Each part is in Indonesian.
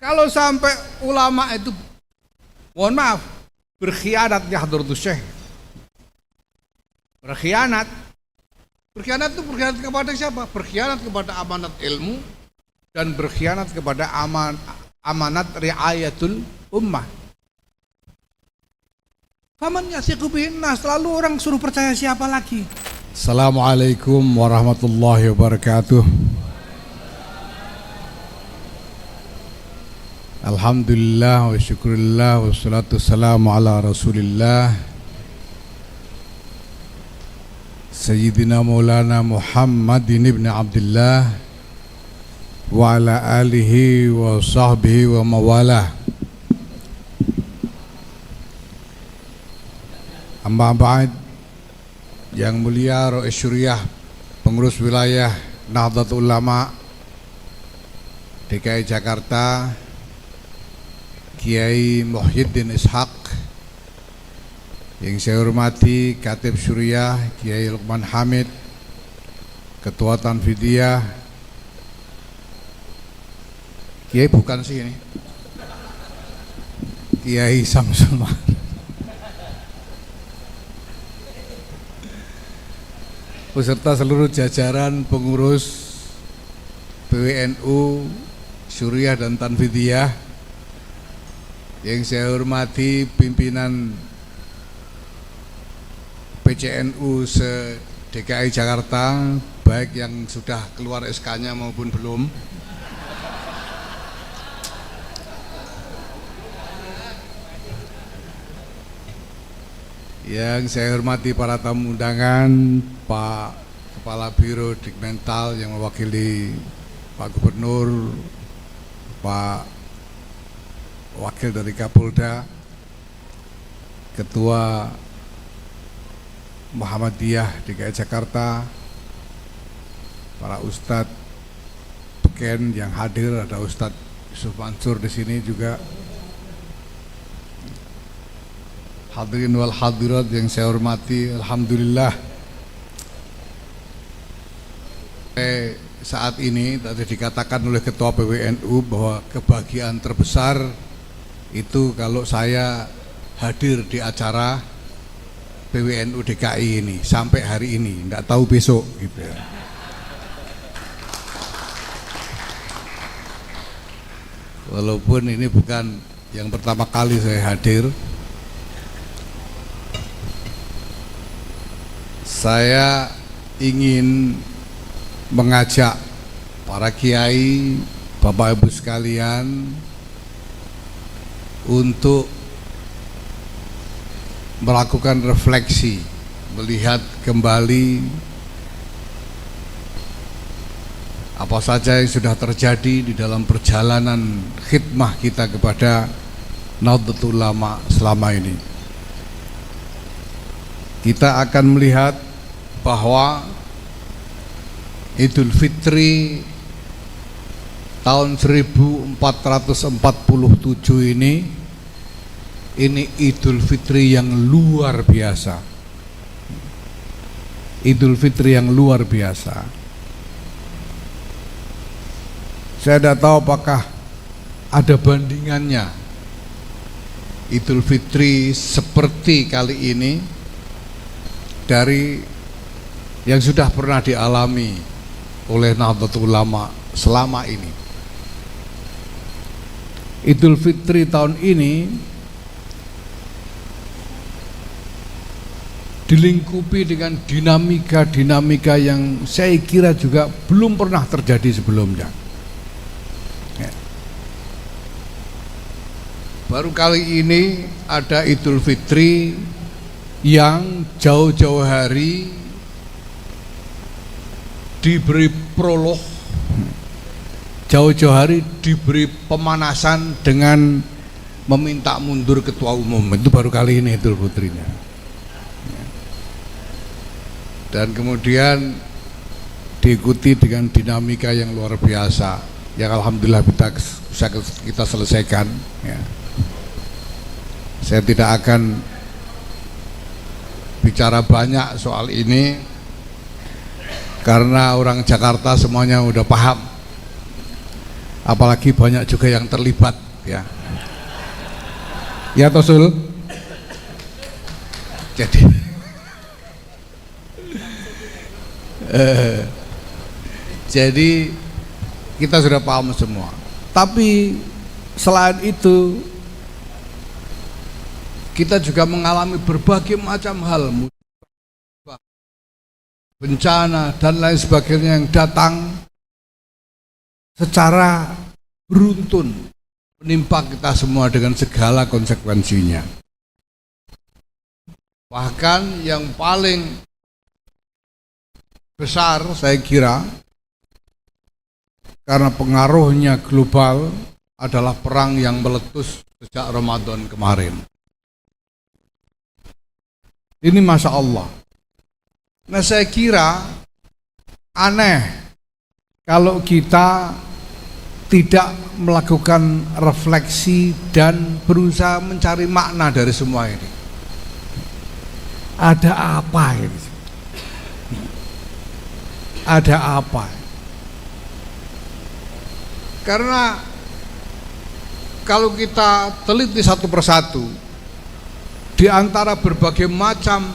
Kalau sampai ulama itu, mohon maaf, berkhianat di Hadratus Syekh. Berkhianat. Berkhianat itu berkhianat kepada siapa? Berkhianat kepada amanat ilmu dan berkhianat kepada amanat riayatul ummah. Faman yasiqu bihin nas, selalu orang suruh percaya siapa lagi? Assalamualaikum warahmatullahi wabarakatuh. Alhamdulillah wa syukurillah wa salatu wassalamu ala rasulillah Sayyidina Maulana Muhammadin ibn Abdullah wa ala alihi wa sahbihi wa mawalah. Amma ba'd. Yang mulia Rais Syuriah, pengurus wilayah Nahdlatul Ulama DKI Jakarta, Kiai Muhyiddin Ishaq, yang saya hormati Khatib Syuriah Kiai Lukman Hamid, Ketua Tanfidiyah, Kiai bukan sih ini, Kiai Samsul Ma'arif, beserta seluruh jajaran pengurus PWNU Syuriah dan Tanfidiyah, yang saya hormati pimpinan PCNU se-DKI Jakarta, baik yang sudah keluar SK-nya maupun belum. Yang saya hormati para tamu undangan, Pak Kepala Biro Dikmental yang mewakili Pak Gubernur, Pak Wakil dari Kapolda, Ketua Muhammadiyah DKI Jakarta, para ustadz peken yang hadir, ada Ustadz Yusuf Mansur di sini juga. Hadirin wal hadirat yang saya hormati, alhamdulillah saat ini tadi dikatakan oleh Ketua PWNU bahwa kebahagiaan terbesar itu kalau saya hadir di acara PWNU DKI ini sampai hari ini, enggak tahu besok gitu ya. Walaupun ini bukan yang pertama kali saya hadir, saya ingin mengajak para kiai, Bapak Ibu sekalian untuk melakukan refleksi, melihat kembali apa saja yang sudah terjadi di dalam perjalanan khidmah kita kepada Nahdlatul Ulama selama ini. Kita akan melihat bahwa Idul Fitri tahun 1447 ini Idul Fitri yang luar biasa. Idul Fitri yang luar biasa. Saya tidak tahu apakah ada bandingannya Idul Fitri seperti kali ini dari yang sudah pernah dialami oleh Nahdlatul Ulama selama ini. Idul Fitri tahun ini dilingkupi dengan dinamika yang saya kira juga belum pernah terjadi sebelumnya. Baru kali ini ada Idul Fitri yang jauh-jauh hari diberi prolog, jauh-jauh hari diberi pemanasan dengan meminta mundur ketua umum. Itu baru kali ini Idul Fitrinya. Dan kemudian diikuti dengan dinamika yang luar biasa yang alhamdulillah bisa kita selesaikan ya. Saya tidak akan bicara banyak soal ini karena orang Jakarta semuanya udah paham apalagi banyak juga yang terlibat ya. Ya Tosul. Jadi kita sudah paham semua. Tapi selain itu kita juga mengalami berbagai macam hal, bencana dan lain sebagainya yang datang secara beruntun menimpa kita semua dengan segala konsekuensinya. Bahkan yang paling besar saya kira karena pengaruhnya global adalah perang yang meletus sejak Ramadan kemarin. Ini Masya Allah. Nah saya kira aneh kalau kita tidak melakukan refleksi dan berusaha mencari makna dari semua ini. Ada apa ini? Ada apa? Karena kalau kita teliti satu persatu, di antara berbagai macam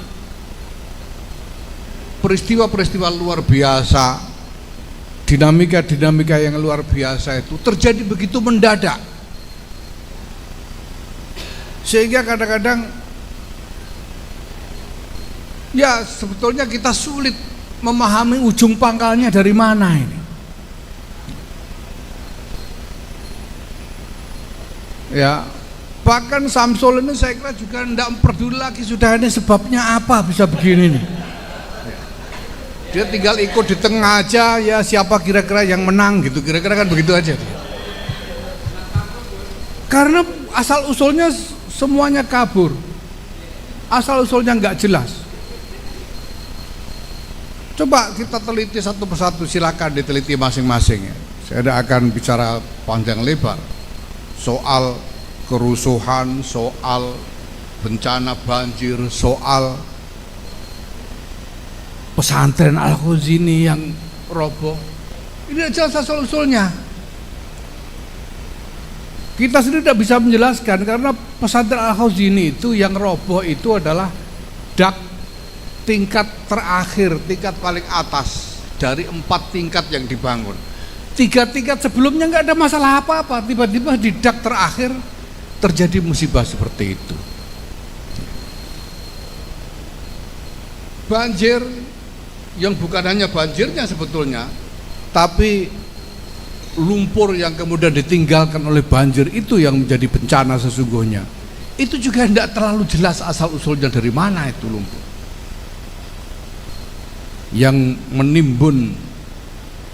peristiwa-peristiwa luar biasa, dinamika-dinamika yang luar biasa itu terjadi begitu mendadak, sehingga kadang-kadang ya sebetulnya kita sulit memahami ujung pangkalnya dari mana ini. Ya, bahkan Samsul ini saya kira juga tidak peduli lagi sudah ini sebabnya apa bisa begini nih. Dia tinggal ikut di tengah aja, ya siapa kira-kira yang menang gitu, kira-kira kan begitu aja. Karena asal usulnya semuanya kabur, asal usulnya nggak jelas. Coba kita teliti satu persatu, silakan diteliti masing-masing ya. Saya tidak akan bicara panjang lebar soal kerusuhan, soal bencana banjir, soal pesantren Al-Khuzini yang roboh. Ini jelas asal usulnya. Kita sendiri tidak bisa menjelaskan karena pesantren Al-Khuzini itu yang roboh itu adalah dak tingkat terakhir, tingkat paling atas dari 4 tingkat yang dibangun. 3 tingkat sebelumnya nggak ada masalah apa-apa, tiba-tiba di dak terakhir terjadi musibah seperti itu. Banjir yang bukan hanya banjirnya sebetulnya, tapi lumpur yang kemudian ditinggalkan oleh banjir itu yang menjadi bencana sesungguhnya. Itu juga tidak terlalu jelas asal usulnya dari mana itu lumpur yang menimbun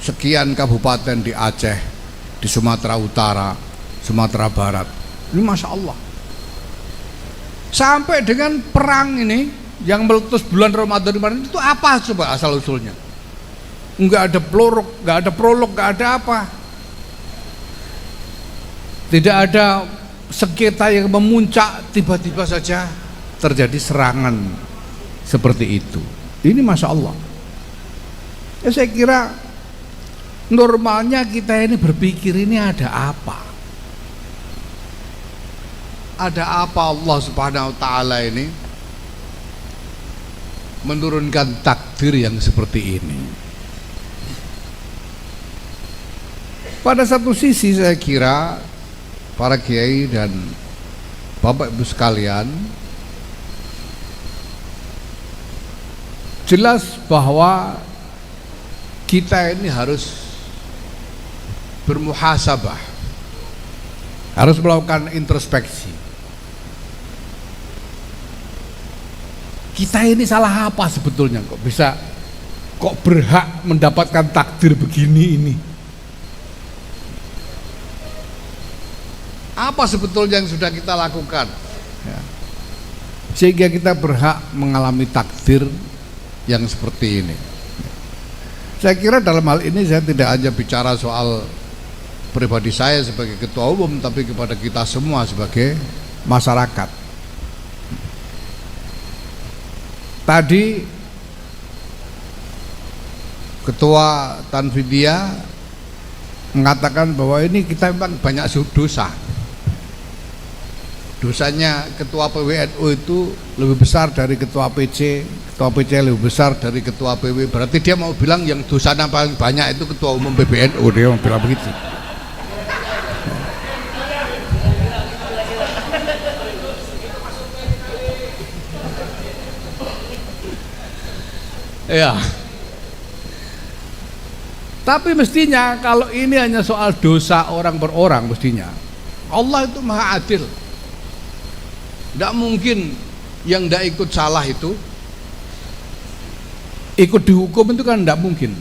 sekian kabupaten di Aceh, di Sumatera Utara, Sumatera Barat. Ini Masya Allah. Sampai dengan perang ini yang meletus bulan Ramadan kemarin itu apa coba asal usulnya? Enggak ada prolog, enggak ada prolog, enggak ada apa. Tidak ada sengketa yang memuncak, tiba-tiba saja terjadi serangan seperti itu. Ini Masya Allah. Ya saya kira normalnya kita ini berpikir ini ada apa? Ada apa Allah Subhanahu wa taala ini menurunkan takdir yang seperti ini? Pada satu sisi saya kira para kiai dan Bapak Ibu sekalian jelas bahwa kita ini harus bermuhasabah, harus melakukan introspeksi. Kita ini salah apa sebetulnya kok berhak mendapatkan takdir begini ini? Apa sebetulnya yang sudah kita lakukan ya, sehingga kita berhak mengalami takdir yang seperti ini? Saya kira dalam hal ini saya tidak hanya bicara soal pribadi saya sebagai ketua umum, tapi kepada kita semua sebagai masyarakat. Tadi Ketua Tanfidiyah mengatakan bahwa ini kita memang banyak dosa. Dosanya ketua PWNU itu lebih besar dari ketua PC lebih besar dari ketua PW. Berarti dia mau bilang yang dosanya paling banyak itu ketua umum PBNU, dia mau bilang begitu. Ya. Tapi mestinya kalau ini hanya soal dosa orang per orang, mestinya Allah itu maha adil. Tidak mungkin yang tidak ikut salah itu ikut dihukum, itu kan tidak mungkin.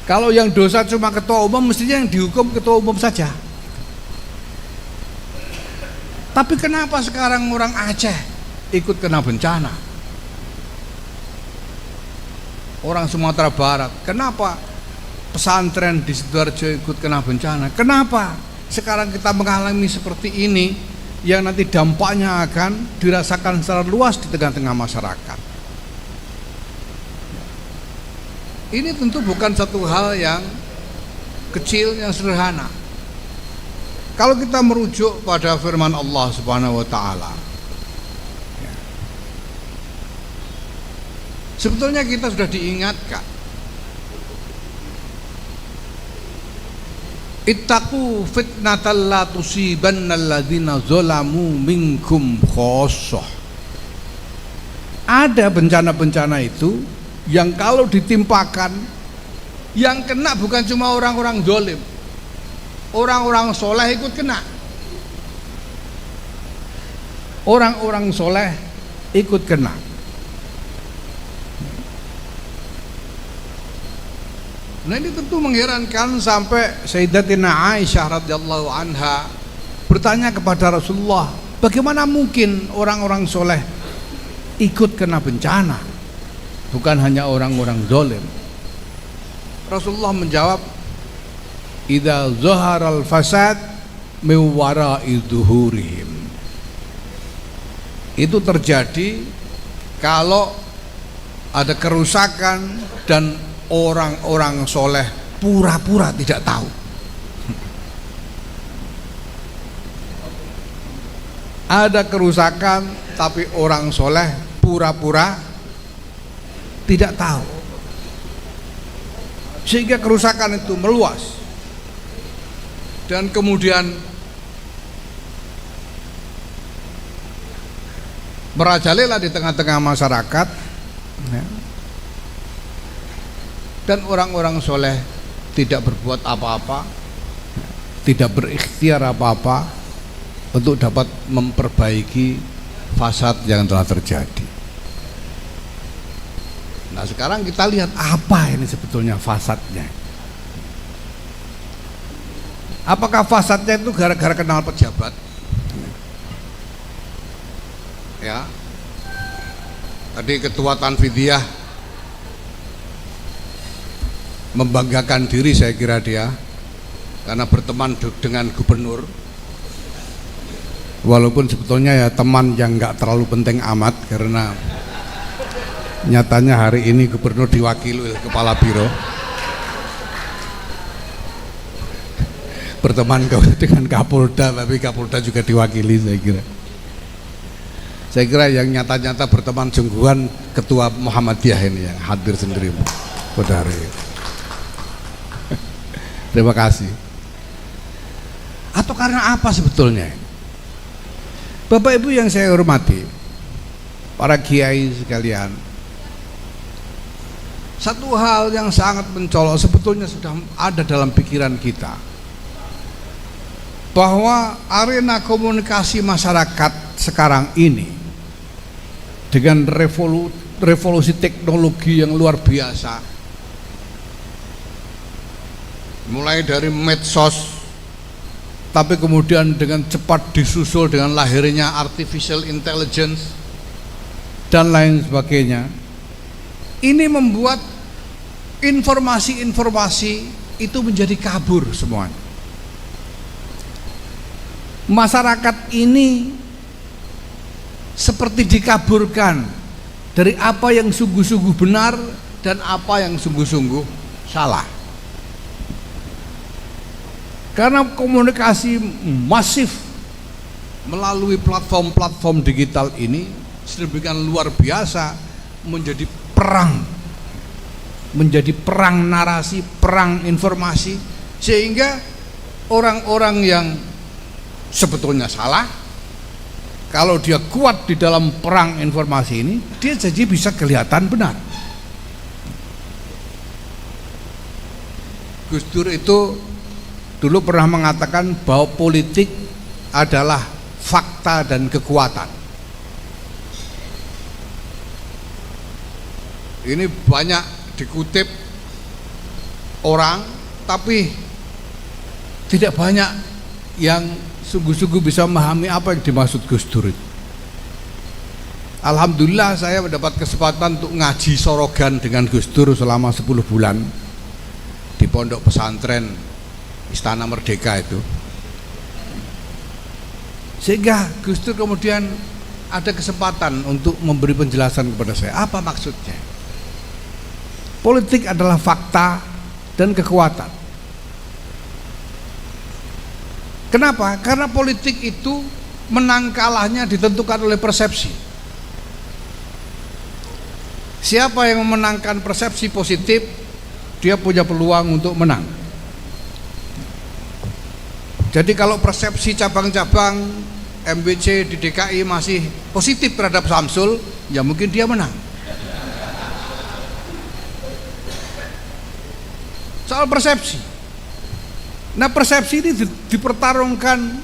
Kalau yang dosa cuma ketua umum, mestinya yang dihukum ketua umum saja. Tapi kenapa sekarang orang Aceh ikut kena bencana? Orang Sumatera Barat, kenapa pesantren di Sidoarjo ikut kena bencana? Kenapa sekarang kita mengalami seperti ini yang nanti dampaknya akan dirasakan secara luas di tengah-tengah masyarakat? Ini tentu bukan satu hal yang kecil, yang sederhana. Kalau kita merujuk pada firman Allah Subhanahu wa taala, sebetulnya kita sudah diingatkan, ittaqu fitnatal la tusibannal ladzina zalamu minkum khossah. Ada bencana-bencana itu yang kalau ditimpakan, yang kena bukan cuma orang-orang zalim, orang-orang soleh ikut kena. Orang-orang soleh ikut kena. Nah, ini tentu mengherankan sampai Sayyidatina Aisyah radhiyallahu anha bertanya kepada Rasulullah, bagaimana mungkin orang-orang soleh ikut kena bencana, bukan hanya orang-orang zalim? Rasulullah menjawab, idza zaharal fasad min wara'i zuhurihim. Itu terjadi kalau ada kerusakan dan orang-orang soleh pura-pura tidak tahu. Ada kerusakan tapi orang soleh pura-pura tidak tahu, sehingga kerusakan itu meluas dan kemudian merajalela di tengah-tengah masyarakat, ya. Dan orang-orang soleh tidak berbuat apa-apa, tidak berikhtiar apa-apa untuk dapat memperbaiki fasad yang telah terjadi. Nah, sekarang kita lihat apa ini sebetulnya fasadnya. Apakah fasadnya itu gara-gara kenal pejabat? Ya, tadi ketua Tanfidiyah membanggakan diri, saya kira dia, karena berteman dengan gubernur, walaupun sebetulnya ya teman yang nggak terlalu penting amat, karena nyatanya hari ini gubernur diwakili oleh kepala biro. Berteman dengan Kapolda, tapi Kapolda juga diwakili, saya kira yang nyata-nyata berteman sungguhan ketua Muhammadiyah ini yang hadir sendiri pada hari ini. Terima kasih. Atau karena apa sebetulnya? Bapak Ibu yang saya hormati, para kiai sekalian, satu hal yang sangat mencolok sebetulnya sudah ada dalam pikiran kita, bahwa arena komunikasi masyarakat sekarang ini dengan revolusi teknologi yang luar biasa, mulai dari medsos, tapi kemudian dengan cepat disusul dengan lahirnya artificial intelligence dan lain sebagainya. Ini membuat informasi-informasi itu menjadi kabur semuanya. Masyarakat ini seperti dikaburkan dari apa yang sungguh-sungguh benar dan apa yang sungguh-sungguh salah. Karena komunikasi masif melalui platform-platform digital ini sedemikian luar biasa, menjadi perang narasi, perang informasi, sehingga orang-orang yang sebetulnya salah, kalau dia kuat di dalam perang informasi ini, dia jadi bisa kelihatan benar. Gus Dur itu dulu pernah mengatakan bahwa politik adalah fakta dan kekuatan. Ini banyak dikutip orang, tapi tidak banyak yang sungguh-sungguh bisa memahami apa yang dimaksud Gus Dur itu. Alhamdulillah saya mendapat kesempatan untuk ngaji sorogan dengan Gus Dur selama 10 bulan di pondok pesantren Istana Merdeka itu. Sehingga Gus Dur kemudian ada kesempatan untuk memberi penjelasan kepada saya, apa maksudnya. Politik adalah fakta dan kekuatan. Kenapa? Karena politik itu menang kalahnya ditentukan oleh persepsi. Siapa yang memenangkan persepsi positif, dia punya peluang untuk menang. Jadi kalau persepsi cabang-cabang MBC di DKI masih positif terhadap Samsul, ya mungkin dia menang. Soal persepsi. Nah, persepsi ini dipertarungkan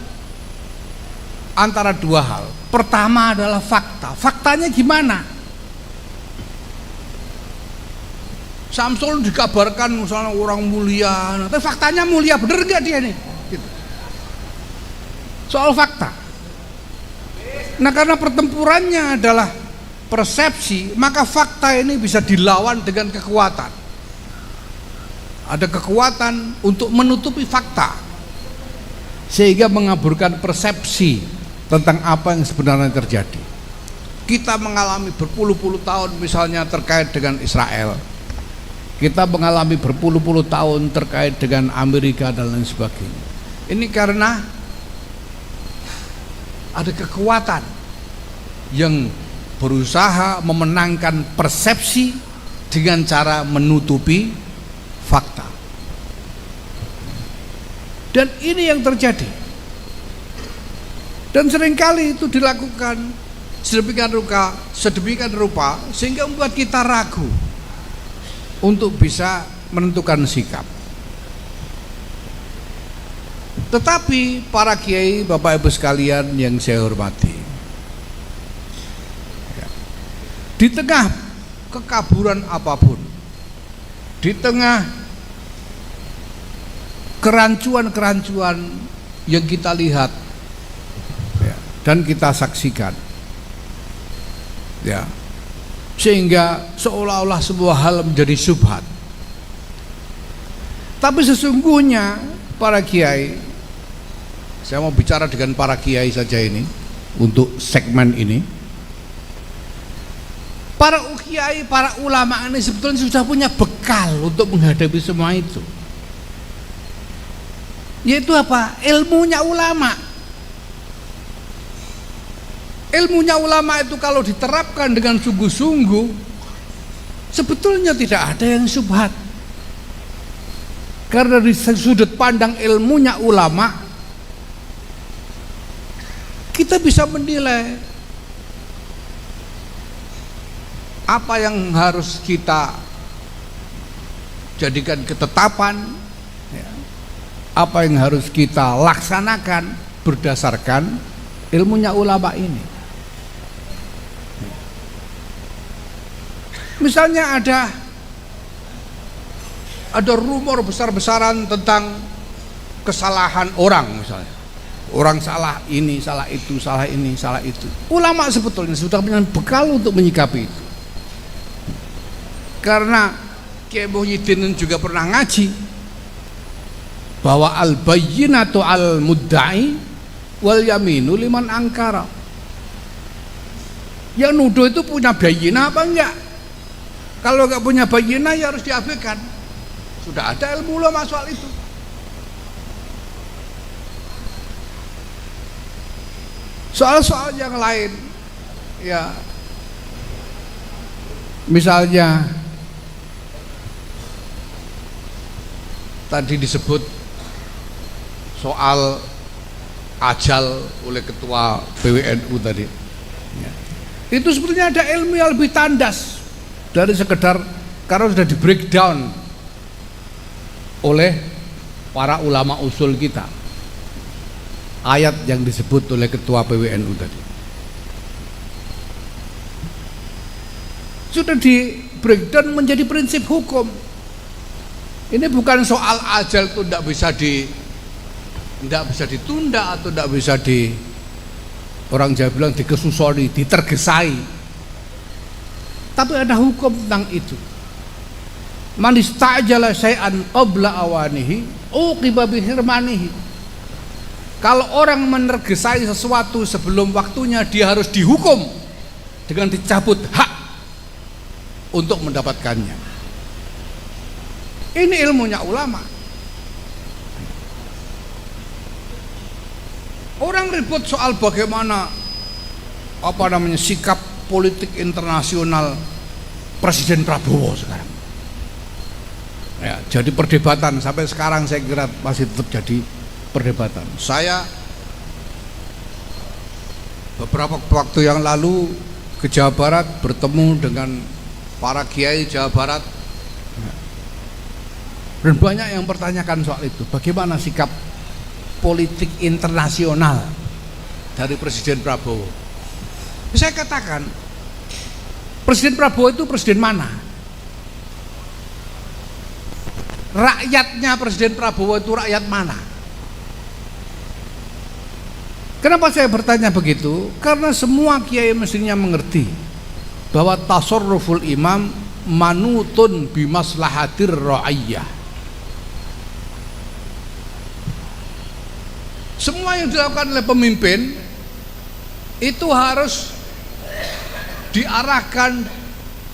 antara dua hal. Pertama adalah fakta. Faktanya gimana? Samsul dikabarkan misalnya orang mulia, tapi faktanya mulia bener gak dia nih? Gitu. Soal fakta. Nah, karena pertempurannya adalah persepsi, maka fakta ini bisa dilawan dengan kekuatan. Ada kekuatan untuk menutupi fakta, sehingga mengaburkan persepsi tentang apa yang sebenarnya terjadi. Kita mengalami berpuluh-puluh tahun misalnya terkait dengan Israel, kita mengalami berpuluh-puluh tahun terkait dengan Amerika dan lain sebagainya. Ini karena ada kekuatan yang berusaha memenangkan persepsi dengan cara menutupi fakta. Dan ini yang terjadi. Dan seringkali itu dilakukan sedemikian rupa sehingga membuat kita ragu untuk bisa menentukan sikap. Tetapi para kiai, Bapak Ibu sekalian yang saya hormati, di tengah kekaburan apapun, di tengah kerancuan-kerancuan yang kita lihat dan kita saksikan, ya, sehingga seolah-olah sebuah hal menjadi syubhat. Tapi sesungguhnya para kiai, saya mau bicara dengan para kiai saja ini untuk segmen ini. Para kiai, para ulama ini sebetulnya sudah punya bekal untuk menghadapi semua itu. Yaitu apa? Ilmunya ulama. Ilmunya ulama itu kalau diterapkan dengan sungguh-sungguh, sebetulnya tidak ada yang syubhat. Karena dari sudut pandang ilmunya ulama, kita bisa menilai apa yang harus kita jadikan ketetapan, ya, apa yang harus kita laksanakan berdasarkan ilmunya ulama ini. Misalnya ada rumor besar-besaran tentang kesalahan orang, misalnya orang salah ini, salah itu, salah ini, salah itu. Ulama sebetulnya sudah punya bekal untuk menyikapi itu. Karena Kiai Muhyiddin juga pernah ngaji bahwa al-bayyinatu al-mudda'i wal yaminu liman angkara. Yang nuduh itu punya bayyinah apa enggak? Kalau enggak punya bayyinah ya harus diabaikan. Sudah ada ilmu ulama soal itu. Soal-soal yang lain, ya, misalnya tadi disebut soal ajal oleh ketua PWNU tadi, ya. Itu sebetulnya ada ilmu yang lebih tandas dari sekedar, karena sudah di breakdown oleh para ulama usul kita, ayat yang disebut oleh ketua PWNU tadi sudah di breakdown menjadi prinsip hukum. Ini bukan soal ajal itu tidak bisa ditunda atau tidak bisa orang Jawa bilang dikesusoni, ditergesai. Tapi ada hukum tentang itu. Man istajala syai'an qabla awanihi uqiba bihirmanihi. Kalau orang menergesai sesuatu sebelum waktunya, dia harus dihukum dengan dicabut hak untuk mendapatkannya. Ini ilmunya ulama. Orang ribut soal bagaimana sikap politik internasional Presiden Prabowo sekarang. Ya, jadi perdebatan sampai sekarang, saya kira masih tetap jadi perdebatan. Saya beberapa waktu yang lalu ke Jawa Barat bertemu dengan para kiai Jawa Barat, dan banyak yang mempertanyakan soal itu, bagaimana sikap politik internasional dari Presiden Prabowo. Saya katakan, Presiden Prabowo itu presiden mana? Rakyatnya Presiden Prabowo itu rakyat mana? Kenapa saya bertanya begitu? Karena semua kiai mestinya mengerti bahwa tasarruful imam manutun bimaslahatir ra'iyah. Semua yang dilakukan oleh pemimpin itu harus diarahkan,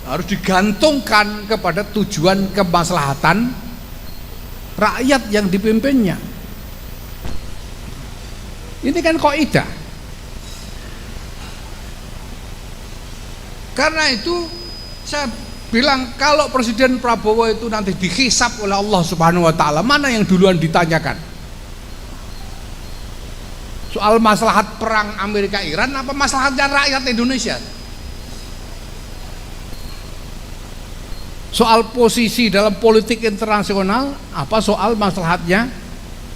harus digantungkan kepada tujuan kemaslahatan rakyat yang dipimpinnya. Ini kan kaidah. Karena itu saya bilang, kalau Presiden Prabowo itu nanti dihisab oleh Allah Subhanahu wa taala, mana yang duluan ditanyakan? Soal maslahat perang Amerika Iran apa maslahatnya rakyat Indonesia? Soal posisi dalam politik internasional apa soal maslahatnya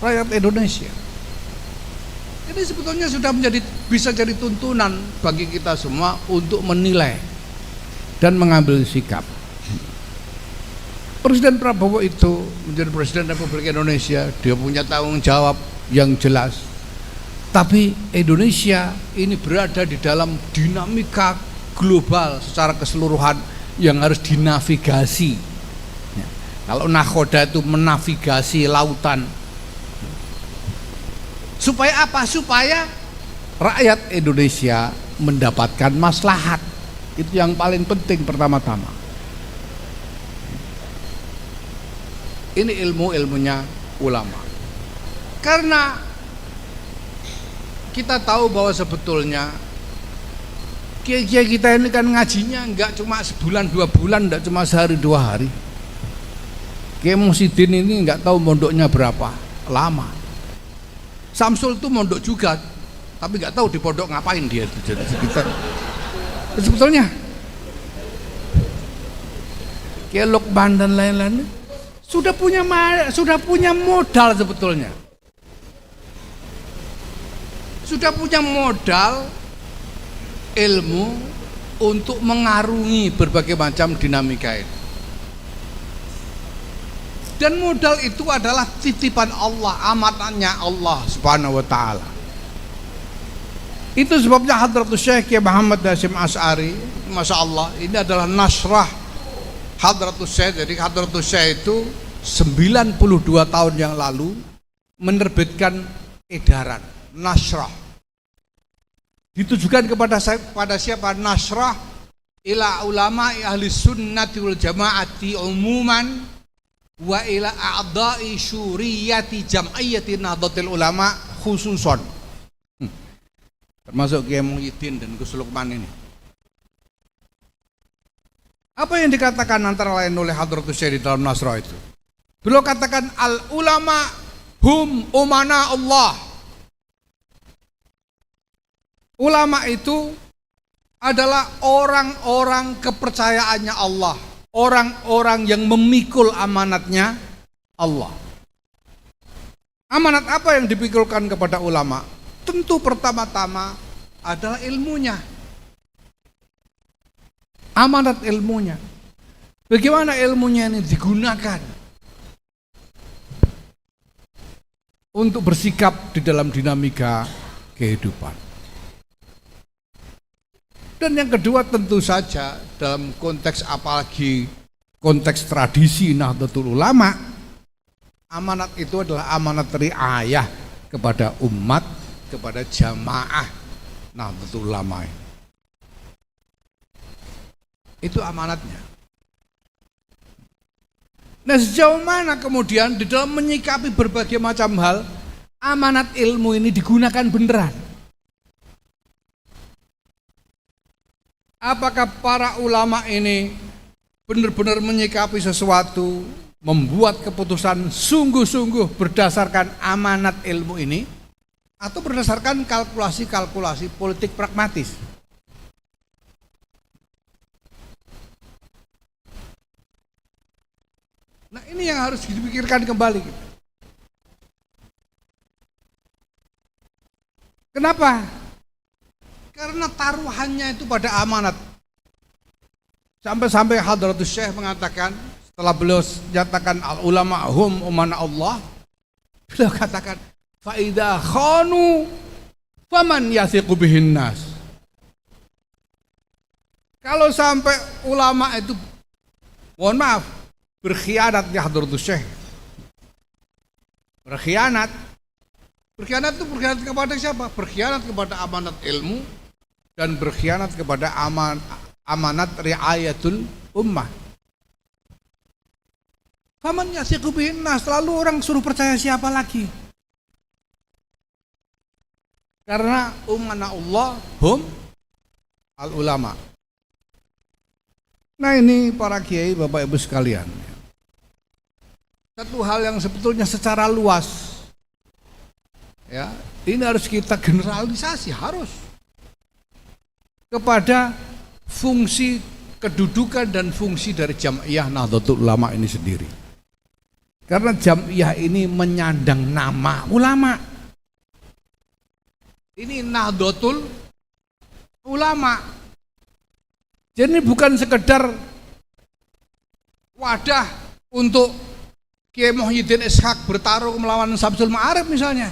rakyat Indonesia? Ini sebetulnya sudah bisa jadi tuntunan bagi kita semua untuk menilai dan mengambil sikap. Presiden Prabowo itu menjadi Presiden Republik Indonesia, dia punya tanggung jawab yang jelas. Tapi Indonesia ini berada di dalam dinamika global secara keseluruhan yang harus dinavigasi. Ya. Kalau nakhoda itu menavigasi lautan. Supaya apa? Supaya rakyat Indonesia mendapatkan maslahat. Itu yang paling penting pertama-tama. Ini ilmunya ulama. Karena kita tahu bahwa sebetulnya kiai-kiai kita ini kan ngajinya enggak cuma sebulan 2 bulan, enggak cuma sehari 2 hari. Kiai Muhyiddin ini enggak tahu mondoknya berapa lama. Samsul itu mondok juga, tapi enggak tahu di pondok ngapain dia. Jadi kita sebetulnya Kiai Lukman dan lain-lain sudah punya modal sebetulnya. Sudah punya modal ilmu untuk mengarungi berbagai macam dinamika ini. Dan modal itu adalah titipan Allah, amanatnya Allah Subhanahu wa taala. Itu sebabnya Hadratus Syekh Kiai Muhammad Hasyim Asy'ari, Masya Allah, ini adalah nasrah Hadratus Syekh. Jadi Hadratus Syekh itu 92 tahun yang lalu menerbitkan edaran nasrah, ditujukan kepada siapa? Nasrah ila ulama ahli sunnati wal jamaati umuman wa ila a'dha'i syuriyati jam'iyyati nahdlatul ulama khususon. termasuk Kiai Muhyiddin dan Gus Lukman ini. Apa yang dikatakan antara lain oleh Hadratus Syekh di dalam Nasrah itu? Beliau katakan al ulama hum umana Allah. Ulama itu adalah orang-orang kepercayaannya Allah, orang-orang yang memikul amanatnya Allah. Amanat apa yang dipikulkan kepada ulama? Tentu pertama-tama adalah ilmunya. Amanat ilmunya. Bagaimana ilmunya ini digunakan untuk bersikap di dalam dinamika kehidupan. Dan yang kedua tentu saja dalam konteks apalagi konteks tradisi Nahdlatul Ulama, amanat itu adalah amanat riayah kepada umat, kepada jamaah Nahdlatul Ulama. Itu amanatnya. Nah, sejauh mana kemudian di dalam menyikapi berbagai macam hal, amanat ilmu ini digunakan beneran? Apakah para ulama ini benar-benar menyikapi sesuatu, membuat keputusan sungguh-sungguh berdasarkan amanat ilmu ini, atau berdasarkan kalkulasi-kalkulasi politik pragmatis? Nah, ini yang harus dipikirkan kembali. Kenapa? Karena taruhannya itu pada amanat. Sampai-sampai Hadratus Syekh mengatakan, setelah beliau nyatakan al ulama hum umana Allah, beliau katakan fa idza khanu faman yasiqu bihin nas. Kalau sampai ulama itu, mohon maaf, berkhianat ya Hadratus Syekh. Berkhianat itu berkhianat kepada siapa? Berkhianat kepada amanat ilmu dan berkhianat kepada amanat riayatul ummah. Faman yasiqu bihin nas, lalu orang suruh percaya siapa lagi? Karena umana Allah hum al ulama. Nah, ini para kiai, Bapak Ibu sekalian, satu hal yang sebetulnya secara luas, ya, ini harus kita generalisasi, harus kepada fungsi kedudukan dan fungsi dari Jam'iyah Nahdlatul Ulama ini sendiri. Karena Jam'iyah ini menyandang nama ulama. Ini Nahdlatul Ulama. Jadi bukan sekedar wadah untuk Kiai Muhyiddin Ishaq bertarung melawan Samsul Ma'arif misalnya.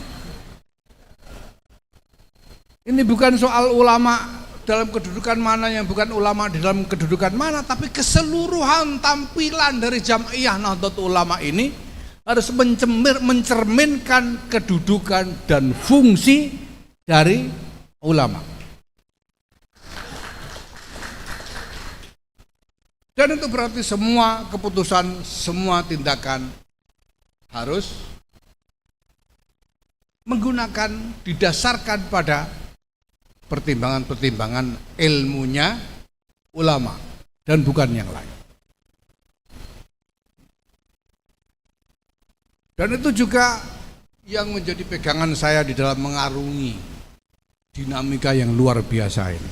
Ini bukan soal ulama dalam kedudukan mana yang bukan ulama di dalam kedudukan mana, tapi keseluruhan tampilan dari Jam'iyah Nahdlatul Ulama ini harus mencerminkan kedudukan dan fungsi dari ulama. Dan itu berarti semua keputusan, semua tindakan harus menggunakan, didasarkan pada pertimbangan-pertimbangan ilmunya ulama dan bukan yang lain. Dan itu juga yang menjadi pegangan saya di dalam mengarungi dinamika yang luar biasa ini.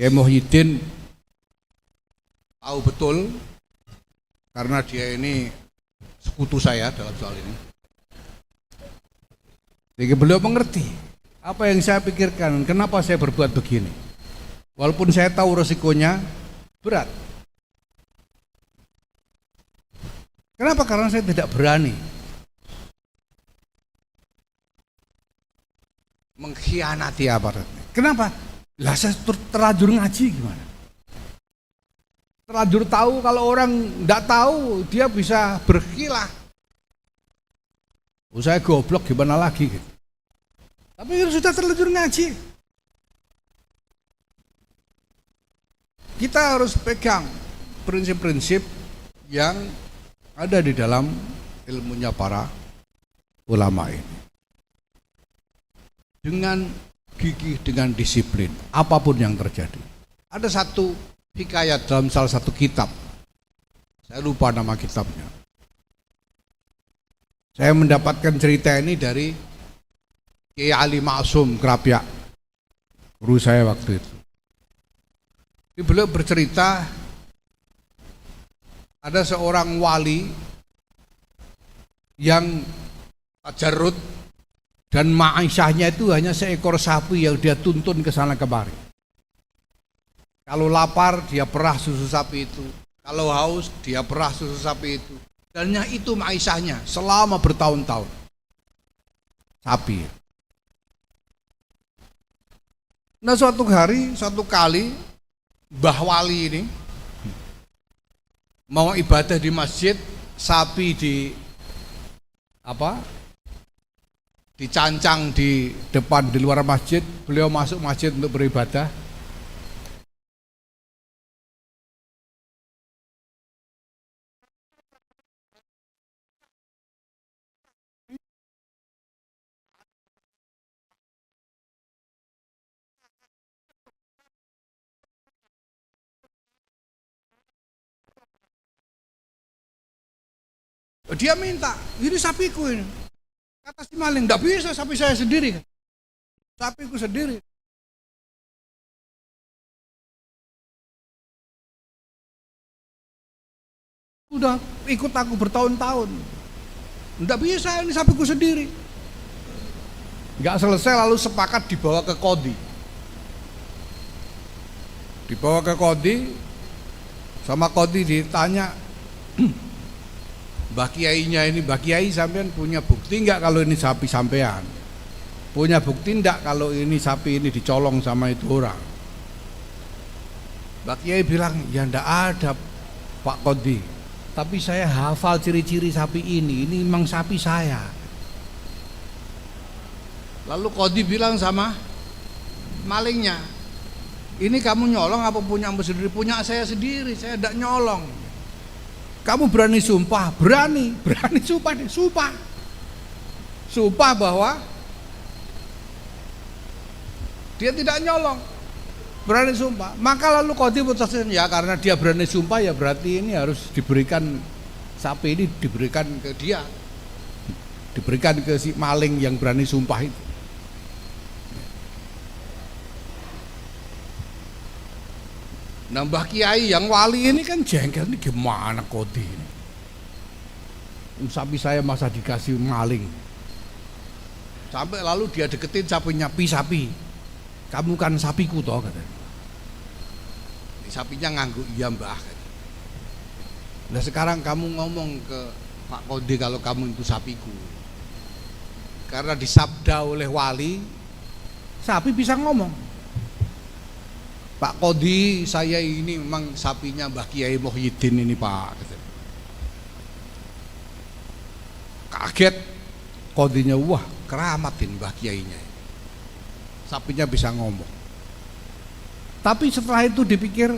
Kiai Muhyiddin tahu betul, karena dia ini sekutu saya dalam soal ini. Jadi beliau mengerti apa yang saya pikirkan, kenapa saya berbuat begini. Walaupun saya tahu resikonya berat. Kenapa? Karena saya tidak berani mengkhianati aparatnya. Kenapa? Lah saya terlanjur ngaji gimana? Terlanjur tahu, kalau orang tidak tahu dia bisa berkilah. Saya goblok gimana lagi gitu. Tapi sudah terlanjur ngaji. Kita harus pegang prinsip-prinsip yang ada di dalam ilmunya para ulama ini. Dengan gigih, dengan disiplin, apapun yang terjadi. Ada satu hikayat dalam salah satu kitab, saya lupa nama kitabnya. Saya mendapatkan cerita ini dari Kiai Ali Maksum Krapyak, guru saya waktu itu. Beliau bercerita ada seorang wali yang tajarrud dan ma'isyahnya itu hanya seekor sapi yang dia tuntun ke sana kemari. Kalau lapar dia perah susu sapi itu, kalau haus dia perah susu sapi itu. Dan itu ma'isyahnya selama bertahun-tahun. Sapi. Nah suatu kali Mbah Wali ini mau ibadah di masjid, sapi dicancang di depan di luar masjid, beliau masuk masjid untuk beribadah. Dia minta, ini sapiku ini. Kata si maling, enggak bisa, sapi saya sendiri. Sapiku sendiri. Udah ikut aku bertahun-tahun. Enggak bisa, ini sapiku sendiri. Enggak selesai lalu sepakat dibawa ke kodi. Dibawa ke kodi, sama kodi ditanya, Mbah Kiainya ini, Mbah Kiai sampean punya bukti enggak kalau ini sapi sampean? Punya bukti enggak kalau ini sapi ini dicolong sama itu orang? Mbah Kiai bilang, ya enggak ada Pak Kodi. Tapi saya hafal ciri-ciri sapi ini memang sapi saya. Lalu Kodi bilang sama malingnya, ini kamu nyolong apa punyamu sendiri? Punya saya sendiri, saya enggak nyolong. Kamu berani sumpah? Berani sumpah deh, sumpah bahwa dia tidak nyolong, berani sumpah. Maka lalu Qadhi putuskan, ya karena dia berani sumpah ya berarti ini harus diberikan, sapi ini diberikan ke dia, diberikan ke si maling yang berani sumpah itu. Nah Mbah Kiai yang wali ini kan jengkel, ini gimana Qadhi ini? Sapi saya masa dikasih maling. Sampai lalu dia deketin sapinya, sapi, kamu kan sapiku toh katanya. Sapinya ngangguk, iya mbah. Nah sekarang kamu ngomong ke Pak Qadhi kalau kamu itu sapiku. Karena disabda oleh wali, sapi bisa ngomong. Pak Qadhi, saya ini memang sapinya Mbah Kiai Muhyiddin ini Pak. Kaget Qadhinya, wah keramatin Mbah Kiainya, sapinya bisa ngomong. Tapi setelah itu dipikir,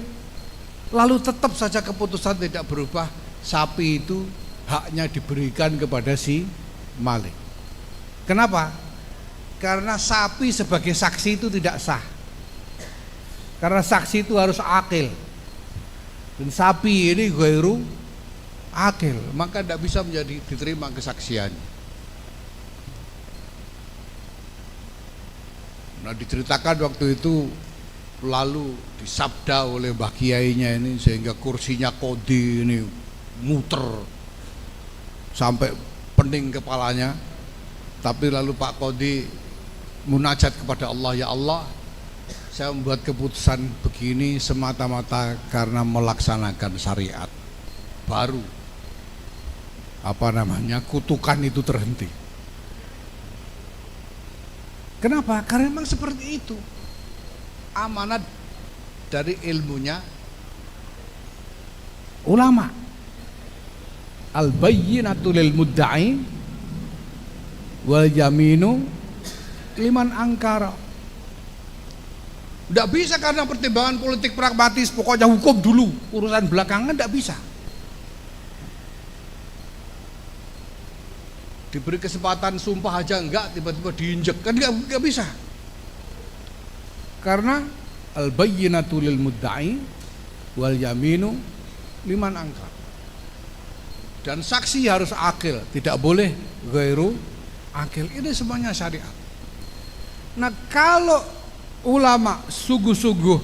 lalu tetap saja keputusan tidak berubah, sapi itu haknya diberikan kepada si maling. Kenapa? Karena sapi sebagai saksi itu tidak sah. Karena saksi itu harus akil, dan sapi ini ghairu akil, maka tidak bisa menjadi diterima kesaksiannya. Nah diceritakan waktu itu lalu disabda oleh Mbah Kiainya ini sehingga kursinya Qadhi ini muter sampai pening kepalanya. Tapi lalu Pak Qadhi munajat kepada Allah, ya Allah, saya membuat keputusan begini semata-mata karena melaksanakan syariat. Baru kutukan itu terhenti. Kenapa? Karena memang seperti itu amanat dari ilmunya ulama. Al-bayyinatu lil mudda'i wal yaminu liman angkara. Tidak bisa karena pertimbangan politik pragmatis, pokoknya hukum dulu, urusan belakangan tidak bisa. Diberi kesempatan sumpah aja enggak, tiba-tiba diinjek, kan enggak bisa. Karena al-bayyinatu lil mudda'i wal yaminu liman angkar. Dan saksi harus akil, tidak boleh ghairu akil. Ini semuanya syariat. Nah, kalau ulama sungguh-sungguh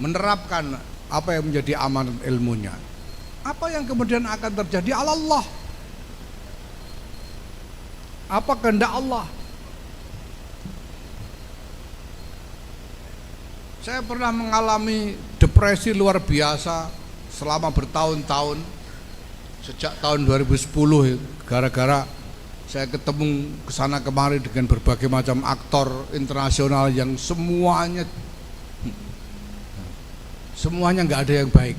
menerapkan apa yang menjadi amanat ilmunya, apa yang kemudian akan terjadi? Allah, apa kehendak Allah. Saya pernah mengalami depresi luar biasa selama bertahun-tahun, sejak tahun 2010, gara-gara saya ketemu kesana kemari dengan berbagai macam aktor internasional yang semuanya nggak ada yang baik.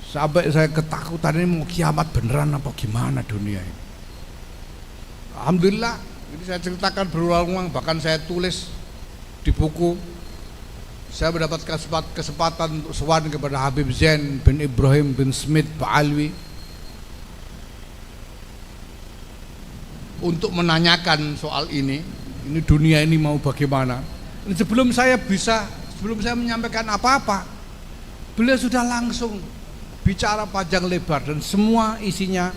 Sampai saya ketakutan, ini mau kiamat beneran apa gimana dunia ini. Alhamdulillah, ini saya ceritakan berulang-ulang, bahkan saya tulis di buku. Saya mendapat kesempatan untuk sowan kepada Habib Zain bin Ibrahim bin Smith Ba'alwi untuk menanyakan soal ini dunia ini mau bagaimana. Sebelum saya menyampaikan apa-apa, beliau sudah langsung bicara panjang lebar dan semua isinya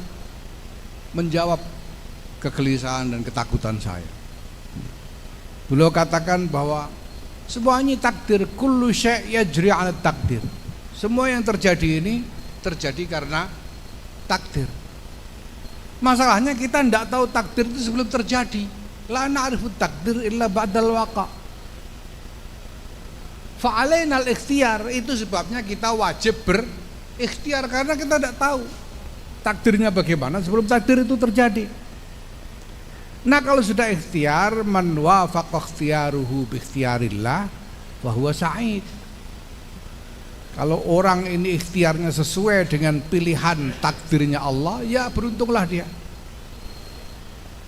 menjawab kegelisahan dan ketakutan saya. Beliau katakan bahwa semuanya takdir, kullu syai' yajri 'ala takdir. Semua yang terjadi ini terjadi karena takdir. Masalahnya kita tidak tahu takdir itu sebelum terjadi. La na'rifu takdir illa ba'dal waqa'. Fa'alaina al-ikhtiyar, itu sebabnya kita wajib berikhtiar karena kita tidak tahu takdirnya bagaimana sebelum takdir itu terjadi. Nah, kalau sudah ikhtiar, man wafaqa ikhtiyaruhu bi ikhtiyarillah fa huwa sa'id. Kalau orang ini ikhtiarnya sesuai dengan pilihan takdirnya Allah, ya beruntunglah dia.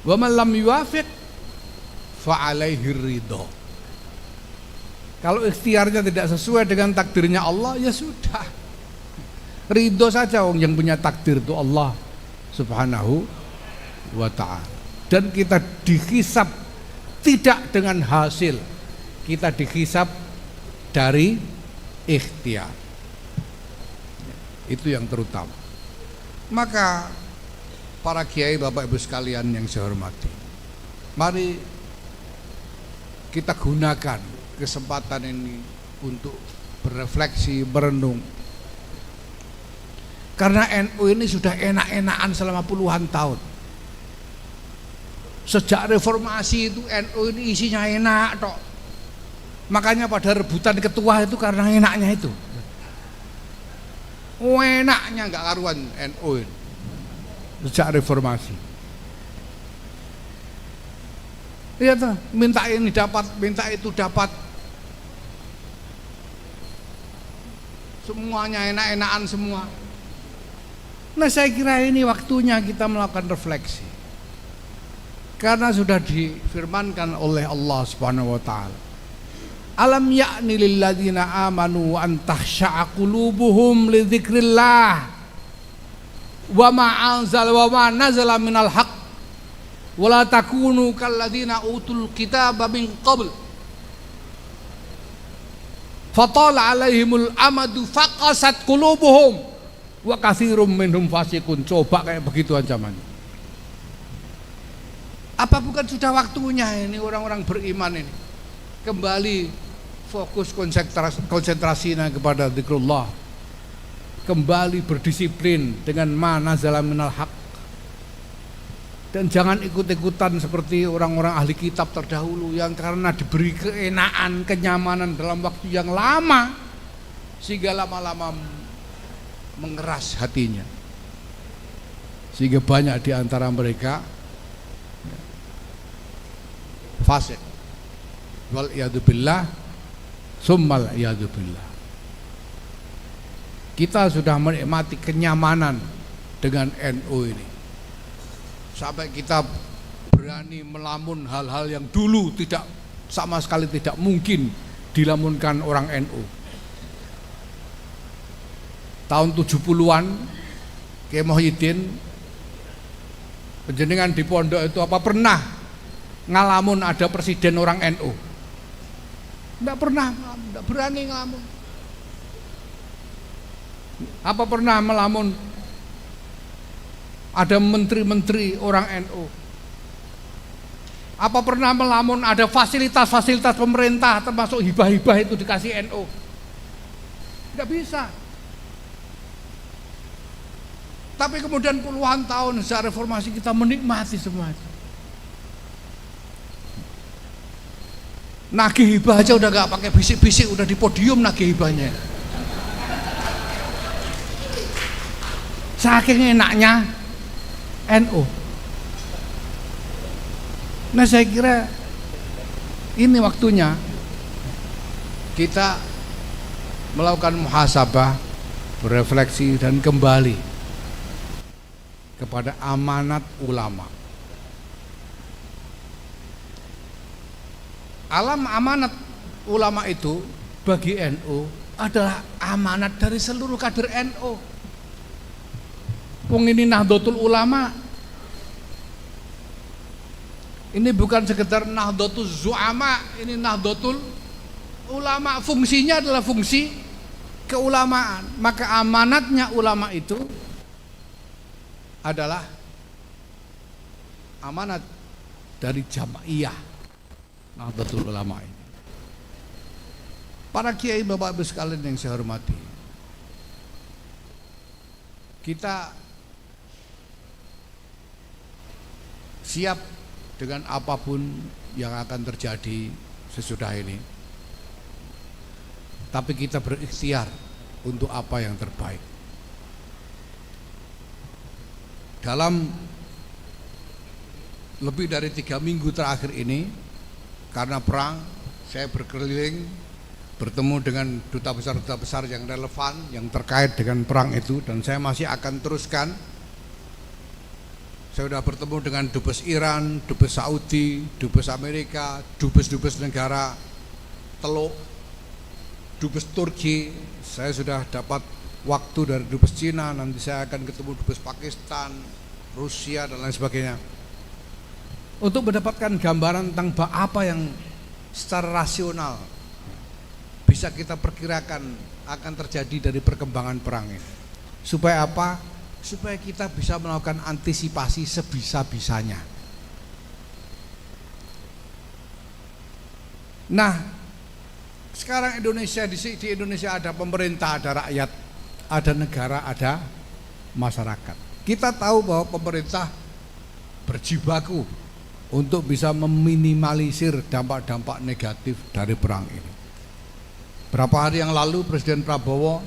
Wa man lam yuwafiq fa alaihi ridha. Kalau ikhtiarnya tidak sesuai dengan takdirnya Allah, ya sudah, ridho saja. Yang punya takdir itu Allah Subhanahu wa ta'ala. Dan kita dihisab tidak dengan hasil, kita dihisab dari ikhtiar. Itu yang terutama. Maka para kiai, bapak ibu sekalian yang saya hormati, mari kita gunakan kesempatan ini untuk berefleksi, berenung. Karena NU ini sudah enak-enakan selama puluhan tahun. Sejak reformasi itu NU ini isinya enak tok. Makanya pada rebutan ketua itu karena enaknya itu. Enaknya nggak karuan NU ini. Sejak reformasi. Iya tuh, minta ini dapat, minta itu dapat. Semuanya enak-enakan semua. Nah, saya kira ini waktunya kita melakukan refleksi. Karena sudah difirmankan oleh Allah Subhanahu wa taala. Alam ya'ni lil ladzina amanu an takhsha'a qulubuhum li dzikrillah wa ma anzal wa ma nazala minal haqq wa la takunu kal ladzina utul kitaba min qabl fatala 'alaihimul amadu faqasat qulubuhum wa katsirum minhum fasiqun. Coba kayak begitu ancamannya. Apa bukan sudah waktunya ini orang-orang beriman ini kembali fokus konsentrasinya kepada zikrullah, kembali berdisiplin dengan ma nazala minal haq, dan jangan ikut-ikutan seperti orang-orang ahli kitab terdahulu yang karena diberi keenaan, kenyamanan dalam waktu yang lama sehingga lama-lama mengeras hatinya, sehingga banyak di antara mereka fasik. Wal iyadu billah, summal iyadu billah. Kita sudah menikmati kenyamanan dengan NU ini, sampai kita berani melamun hal-hal yang dulu tidak, sama sekali tidak mungkin dilamunkan orang NU. Tahun 70-an Kiai Muhyiddin, penjenengan di pondok itu apa pernah ngalamun ada presiden orang NU? Tidak pernah, tidak berani ngalamun. Apa pernah melamun ada menteri-menteri orang NU? Apa pernah melamun ada fasilitas-fasilitas pemerintah termasuk hibah-hibah itu dikasih NU? Tidak bisa. Tapi kemudian puluhan tahun sejak reformasi kita menikmati semua itu. Nagih hibah aja udah gak pakai bisik-bisik, udah di podium nagih hibahnya. Saking enaknya NU. Nah, saya kira ini waktunya kita melakukan muhasabah, berefleksi dan kembali kepada amanat ulama. Amanat ulama itu bagi NU adalah amanat dari seluruh kader NU. Wong ini Nahdlatul Ulama. Ini bukan sekedar Nahdlatul Zu'ama, ini Nahdlatul Ulama. Fungsinya adalah fungsi keulamaan. Maka amanatnya ulama itu adalah amanat dari Jamaiyah Nahdlatul Ulama ini. Para kiai, bapak ibu sekalian yang saya hormati, kita siap dengan apapun yang akan terjadi sesudah ini, tapi kita berikhtiar untuk apa yang terbaik. Dalam lebih dari 3 minggu terakhir ini, karena perang, saya berkeliling bertemu dengan duta besar yang relevan yang terkait dengan perang itu, dan saya masih akan teruskan. Saya sudah bertemu dengan dubes Iran, dubes Saudi, dubes Amerika, dubes-dubes negara Teluk, dubes Turki. Saya sudah dapat waktu dari dubes Cina, nanti saya akan ketemu dubes Pakistan, Rusia dan lain sebagainya, untuk mendapatkan gambaran tentang apa yang secara rasional bisa kita perkirakan akan terjadi dari perkembangan perang ini. Supaya apa? Supaya kita bisa melakukan antisipasi sebisa-bisanya. Nah, sekarang Indonesia, di Indonesia ada pemerintah, ada rakyat, ada negara, ada masyarakat. Kita tahu bahwa pemerintah berjibaku untuk bisa meminimalisir dampak-dampak negatif dari perang ini. Berapa hari yang lalu Presiden Prabowo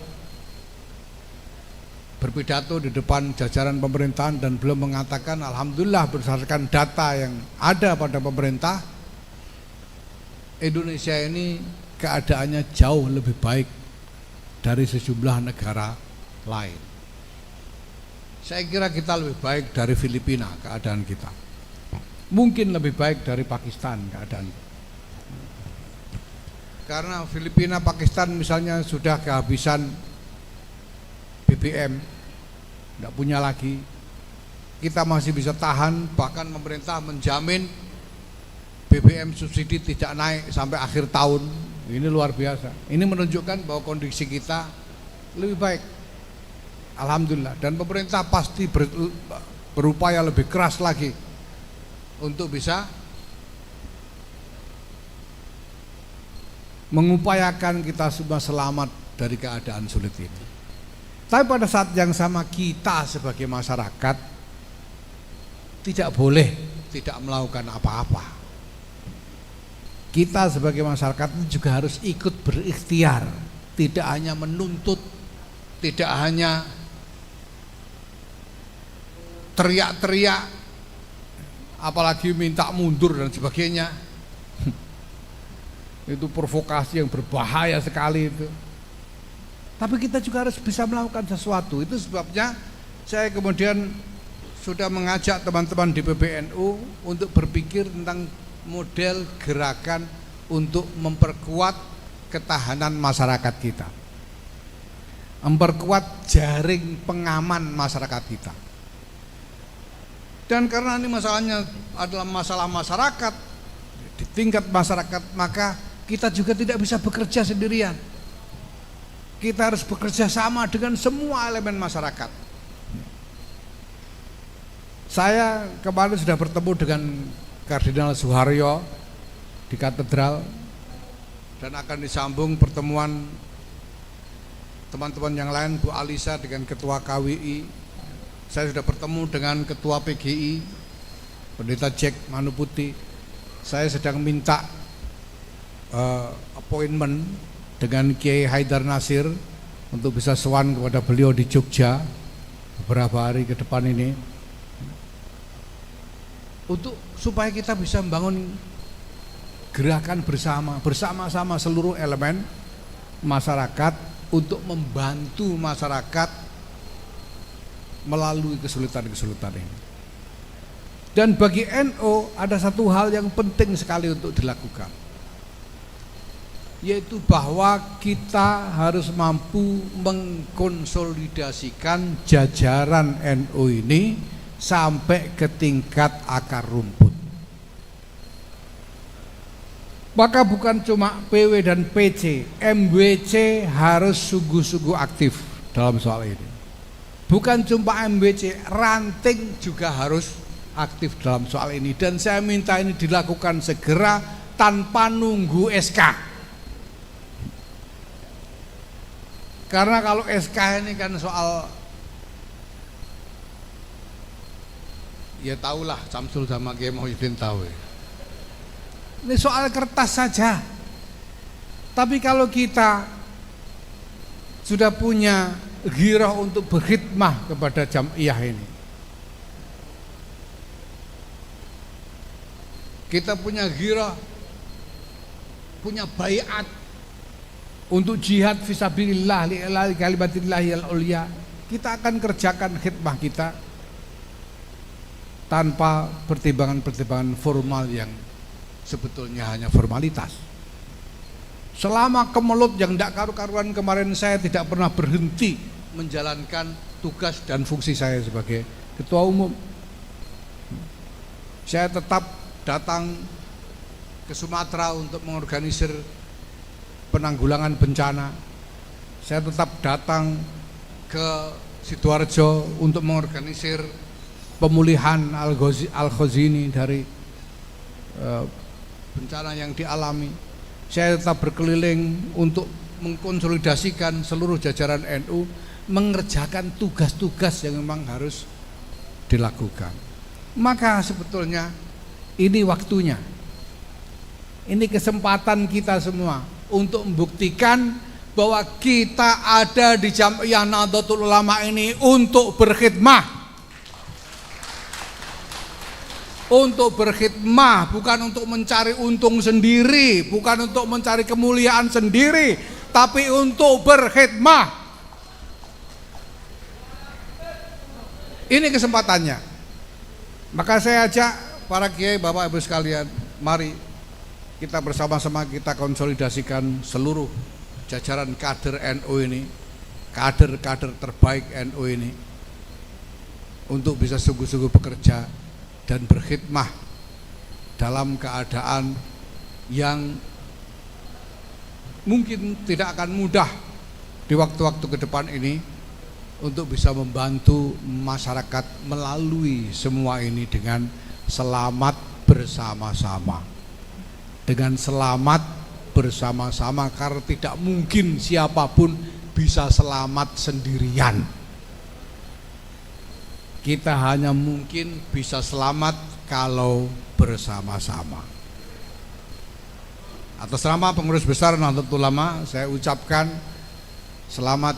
berpidato di depan jajaran pemerintahan dan beliau mengatakan, alhamdulillah berdasarkan data yang ada pada pemerintah, Indonesia ini keadaannya jauh lebih baik dari sejumlah negara lain. Saya kira kita lebih baik dari Filipina keadaan kita, mungkin lebih baik dari Pakistan keadaan. Karena Filipina, Pakistan misalnya sudah kehabisan BBM, tidak punya lagi. Kita masih bisa tahan, bahkan pemerintah menjamin BBM subsidi tidak naik sampai akhir tahun. Ini luar biasa. Ini menunjukkan bahwa kondisi kita lebih baik, alhamdulillah. Dan pemerintah pasti berupaya lebih keras lagi untuk bisa mengupayakan kita semua selamat dari keadaan sulit ini. Tapi pada saat yang sama kita sebagai masyarakat tidak boleh tidak melakukan apa-apa. Kita sebagai masyarakat juga harus ikut berikhtiar, tidak hanya menuntut, tidak hanya teriak-teriak, apalagi minta mundur dan sebagainya. Itu provokasi yang berbahaya sekali itu. Tapi kita juga harus bisa melakukan sesuatu. Itu sebabnya saya kemudian sudah mengajak teman-teman di PBNU untuk berpikir tentang model gerakan untuk memperkuat ketahanan masyarakat kita, memperkuat jaring pengaman masyarakat kita. Dan karena ini masalahnya adalah masalah masyarakat, di tingkat masyarakat, maka kita juga tidak bisa bekerja sendirian. Kita harus bekerja sama dengan semua elemen masyarakat. Saya kemarin sudah bertemu dengan Kardinal Suharyo di katedral, dan akan disambung pertemuan teman-teman yang lain, Bu Alisa dengan Ketua KWI. Saya sudah bertemu dengan Ketua PGI, Pendeta Jack Manuputi. Saya sedang minta appointment dengan Kiai Haidar Nasir untuk bisa sowan kepada beliau di Jogja beberapa hari ke depan ini, untuk supaya kita bisa membangun gerakan bersama-sama seluruh elemen masyarakat untuk membantu masyarakat melalui kesulitan-kesulitan ini. Dan bagi NU ada satu hal yang penting sekali untuk dilakukan, yaitu bahwa kita harus mampu mengkonsolidasikan jajaran NU ini sampai ke tingkat akar rumput. Maka bukan cuma PW dan PC, MWC harus sungguh-sungguh aktif dalam soal ini. Bukan cuma MWC, ranting juga harus aktif dalam soal ini. Dan saya minta ini dilakukan segera tanpa nunggu SK. Karena kalau SK ini kan soal, ya tahulah Samsul sama Kiai Muhyiddin tahu ya. Ini soal kertas saja. Tapi kalau kita sudah punya ghirah untuk berkhidmah kepada jamiah ini, kita punya ghirah, punya baiat untuk jihad fisabilillah li'ilai kalimatillahil ulia, kita akan kerjakan khidmah kita tanpa pertimbangan-pertimbangan formal yang sebetulnya hanya formalitas. Selama kemelut yang tidak karu-karuan kemarin, saya tidak pernah berhenti menjalankan tugas dan fungsi saya sebagai ketua umum. Saya tetap datang ke Sumatera untuk mengorganisir penanggulangan bencana. Saya tetap datang ke Sidoarjo untuk mengorganisir pemulihan Al-Khazini dari bencana yang dialami. Saya tetap berkeliling untuk mengkonsolidasikan seluruh jajaran NU mengerjakan tugas-tugas yang memang harus dilakukan. Maka sebetulnya ini waktunya, ini kesempatan kita semua untuk membuktikan bahwa kita ada di Jamiah Nahdlatul Ulama ini untuk berkhidmah. Untuk berkhidmah, bukan untuk mencari untung sendiri, bukan untuk mencari kemuliaan sendiri, tapi untuk berkhidmah. Ini kesempatannya. Maka saya ajak para kiai, bapak ibu sekalian, mari kita bersama-sama kita konsolidasikan seluruh jajaran kader NU ini, kader-kader terbaik NU ini, untuk bisa sungguh-sungguh bekerja dan berkhidmah dalam keadaan yang mungkin tidak akan mudah di waktu-waktu ke depan ini, untuk bisa membantu masyarakat melalui semua ini dengan selamat bersama-sama. Dengan selamat bersama-sama, karena tidak mungkin siapapun bisa selamat sendirian. Kita hanya mungkin bisa selamat kalau bersama-sama. Atas nama pengurus besar Nahdlatul Ulama, saya ucapkan selamat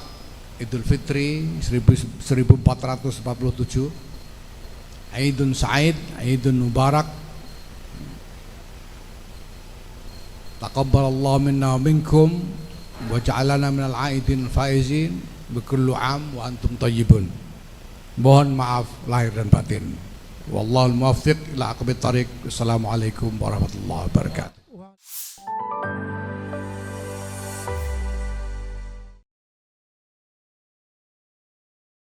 Idul Fitri 1447, Aidun Sa'id, Aidun Mubarak. Taqabbalallahu minna wa minkum wa ja'alana minal aidin faizin bi kulli am wa antum thayyibun. Mohon maaf lahir dan batin. Wallahul muwaffiq ila aqwamit thariq. Assalamualaikum warahmatullahi wabarakatuh.